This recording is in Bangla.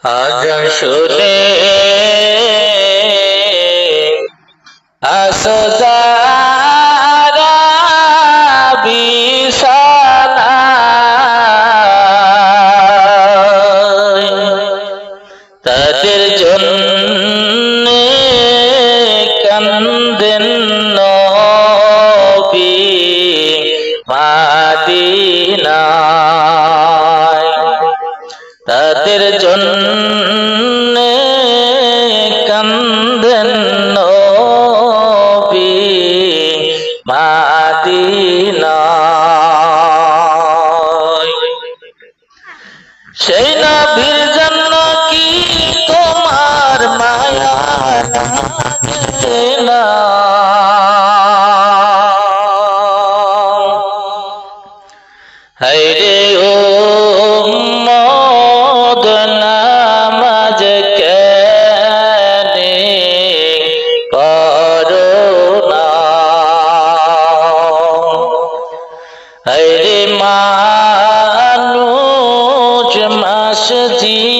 আজান শুনে আসো যারা বিছানায়, তাদের জন্যে কান্দেন নবী মদিনায়, তাদের জন্যে কান্দেন নবী মদিনায়। সেই নবীর জন্য কি তোমার মায়া লাগে না? হায়রে উম্মত নামাজ কেনে পড়ো না? হায়রে মানুষ মসজিদে